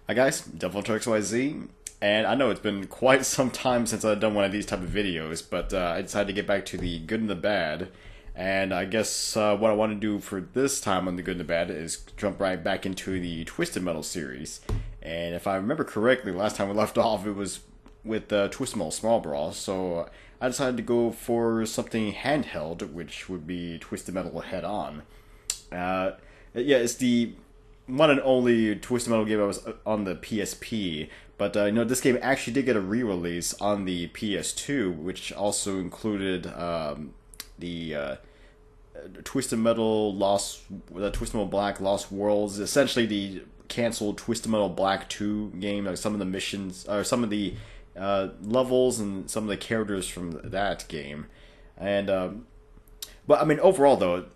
Hi guys, DevilTruxYZ, and I know it's been quite some time since I've done one of these type of videos, but I decided to get back to the good and the bad, and I guess what I want to do for this time on the good and the bad is jump right back into the Twisted Metal series, and if I remember correctly, last time we left off it was with Twisted Metal Small Brawl, so I decided to go for something handheld, which would be Twisted Metal Head On. Uh, yeah, it's the one and only Twisted Metal game I was on the PSP. But this game actually did get a re-release on the PS2, which also included the Twisted Metal the Twisted Metal Black Lost Worlds, essentially the canceled Twisted Metal Black 2 game. Like some of the missions, or some of the levels, and some of the characters from that game. And but I mean, overall though,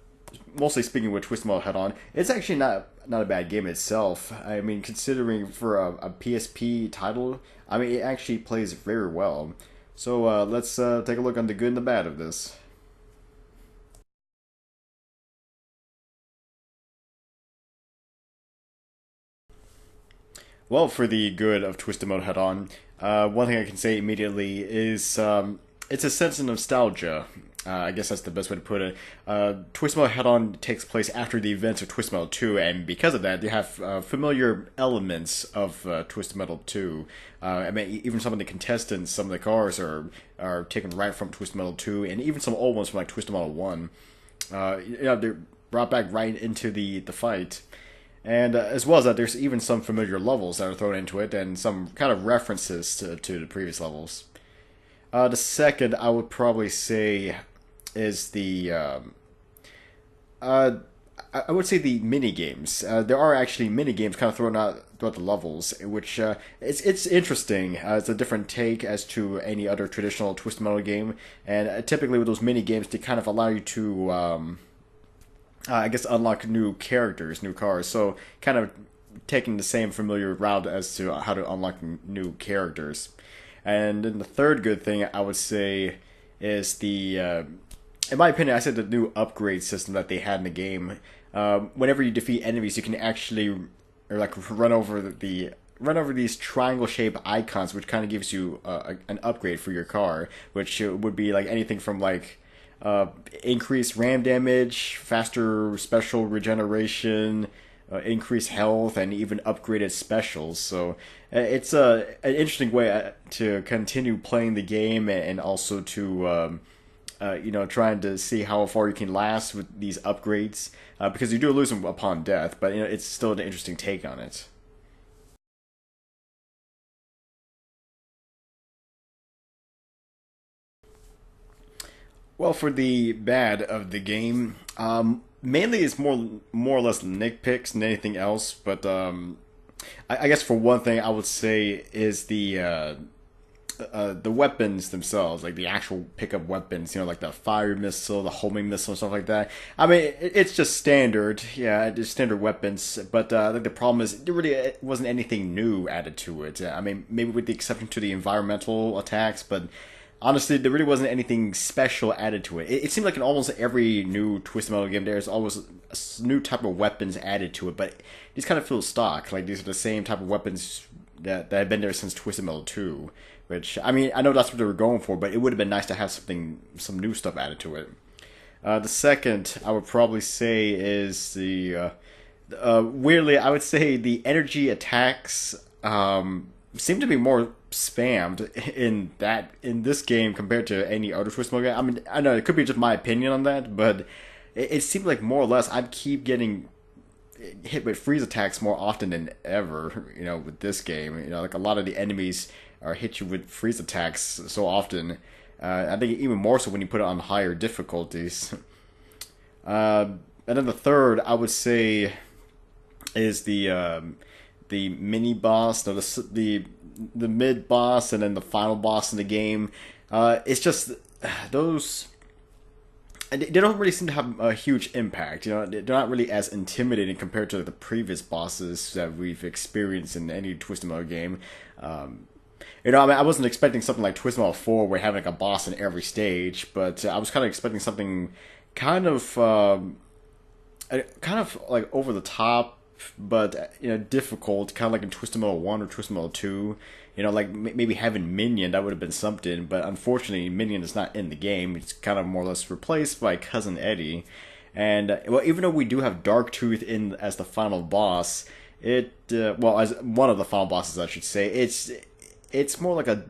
mostly speaking with Twisted Metal Head On, it's actually not a bad game itself. I mean, considering for a PSP title, I mean, it actually plays very well. So let's take a look on the good and the bad of this. Well, for the good of Twisted Metal Head On, one thing I can say immediately is it's a sense of nostalgia. I guess that's the best way to put it. Twisted Metal Head On takes place after the events of Twisted Metal 2, and because of that, you have familiar elements of Twisted Metal 2. I mean, even some of the contestants, some of the cars are taken right from Twisted Metal 2, and even some old ones from like Twisted Metal 1. They're brought back right into the fight. And as well as that, there's even some familiar levels that are thrown into it, and some kind of references to the previous levels. The second, I would probably say, is the uh, I would say the mini games. There are actually mini games kind of thrown out throughout the levels, which it's interesting. It's a different take as to any other traditional Twisted Metal game, and typically with those mini games, they kind of allow you to I guess unlock new characters, new cars. So kind of taking the same familiar route as to how to unlock new characters. And then the third good thing I would say is in my opinion, I said the new upgrade system that they had in the game. Whenever you defeat enemies, you can actually or like run over these triangle shaped icons, which kind of gives you an upgrade for your car, which would be like anything from like uh, increased ram damage, faster special regeneration, increased health, and even upgraded specials. So it's an interesting way to continue playing the game and also to trying to see how far you can last with these upgrades because you do lose them upon death, but it's still an interesting take on it. Well, for the bad of the game, mainly it's more or less nitpicks than anything else. But I guess for one thing, I would say is the weapons themselves, like the actual pickup weapons, like the fire missile, the homing missile, and stuff like that. I mean, it's just standard, yeah, it's standard weapons. But like the problem is, there really wasn't anything new added to it. I mean, maybe with the exception to the environmental attacks, but honestly, there really wasn't anything special added to it. It seemed like in almost every new Twisted Metal game, there's always a new type of weapons added to it, but these kind of feel stock. Like these are the same type of weapons that have been there since Twisted Metal 2. Which I mean, I know that's what they were going for, but it would have been nice to have some new stuff added to it. The second, I would probably say, is the weirdly, I would say the energy attacks seem to be more spammed in this game compared to any other Twist mode game. I mean, I know it could be just my opinion on that, but it seemed like more or less I keep getting hit with freeze attacks more often than ever. With this game, like a lot of the enemies are hit you with freeze attacks so often. I think even more so when you put it on higher difficulties. And then the third, I would say, is the mini boss, no, the mid boss, and then the final boss in the game. It's just those. They don't really seem to have a huge impact. They're not really as intimidating compared to the previous bosses that we've experienced in any Twisted Metal game. Um, I mean, I wasn't expecting something like Twisted Metal 4 where having like a boss in every stage, but I was kind of expecting something kind of, kind of like over the top, but difficult, kind of like in Twisted Metal 1 or Twisted Metal 2. Like maybe having Minion, that would have been something, but unfortunately, Minion is not in the game. It's kind of more or less replaced by Cousin Eddie. And well, even though we do have Dark Tooth in as the final boss, well, as one of the final bosses, I should say, it's more like a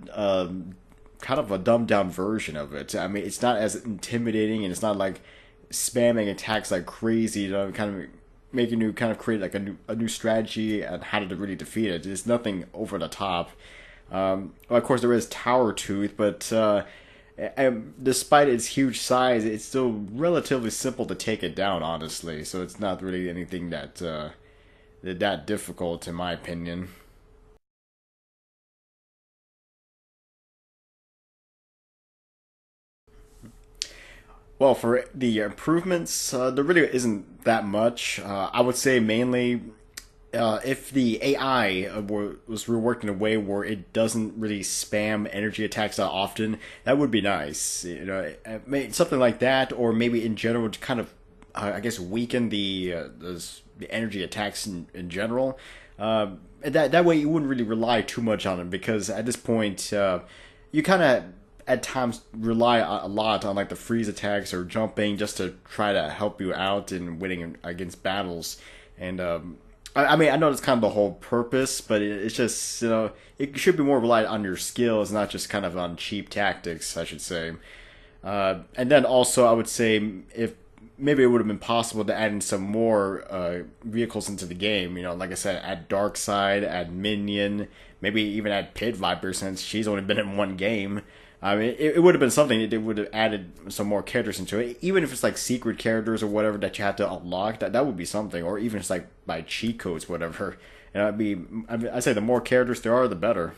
kind of a dumbed down version of it. I mean, it's not as intimidating, and it's not like spamming attacks like crazy, kind of making you kind of create like a new strategy and how to really defeat it. It's nothing over the top. Well, of course, there is Tower Tooth, but despite its huge size, it's still relatively simple to take it down, honestly. So it's not really anything that difficult, in my opinion. Well, for the improvements, there really isn't that much. I would say mainly if the AI was reworked in a way where it doesn't really spam energy attacks that often, that would be nice. Something like that, or maybe in general to kind of, I guess, weaken the energy attacks in general. That way you wouldn't really rely too much on them because at this point, you kind of at times rely a lot on like the freeze attacks or jumping just to try to help you out in winning against battles. And I mean, I know that's kind of the whole purpose, but it's just it should be more relied on your skills, not just kind of on cheap tactics, I should say. And then also, I would say if maybe it would have been possible to add in some more vehicles into the game. Like I said, add Darkseid, add Minion, maybe even add Pit Viper since she's only been in one game. I mean, it would have been something. It would have added some more characters into it, even if it's like secret characters or whatever that you have to unlock. That would be something, or even it's like by cheat codes, whatever. I'd say the more characters there are, the better.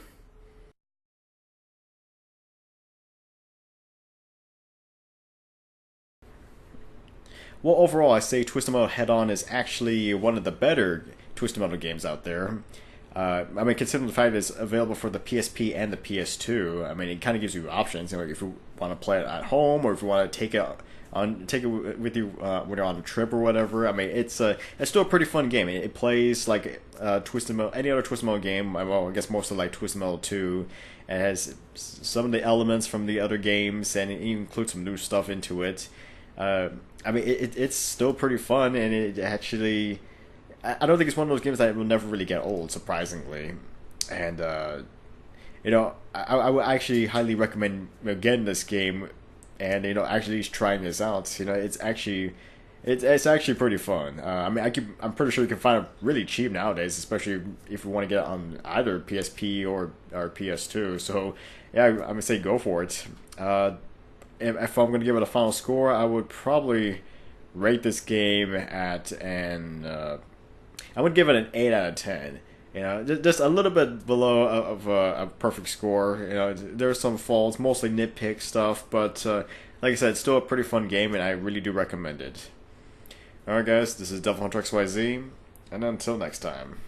Well, overall, I say Twisted Metal Head On is actually one of the better Twisted Metal games out there. I mean, considering the fact that it's available for the PSP and the PS2, I mean, it kind of gives you options. If you want to play it at home, or if you want to take it with you when you're on a trip or whatever. I mean, it's still a pretty fun game. It plays like Twisted Metal, any other Twisted Metal game. Well, I guess mostly like Twisted Metal 2. It has some of the elements from the other games, and it includes some new stuff into it. Uh, I mean, it's still pretty fun, and it actually. I don't think it's one of those games that will never really get old, surprisingly. And I would actually highly recommend getting this game, and actually trying this out. It's actually pretty fun. I mean, I'm pretty sure you can find it really cheap nowadays, especially if you want to get it on either PSP or PS2. So yeah, I'm gonna say go for it. If I'm gonna give it a final score, I would probably rate this game at an I would give it an 8 out of 10. Just a little bit below of a perfect score. There's some faults, mostly nitpick stuff, but like I said, it's still a pretty fun game, and I really do recommend it. Alright, guys, this is Devil Hunter XYZ, and until next time.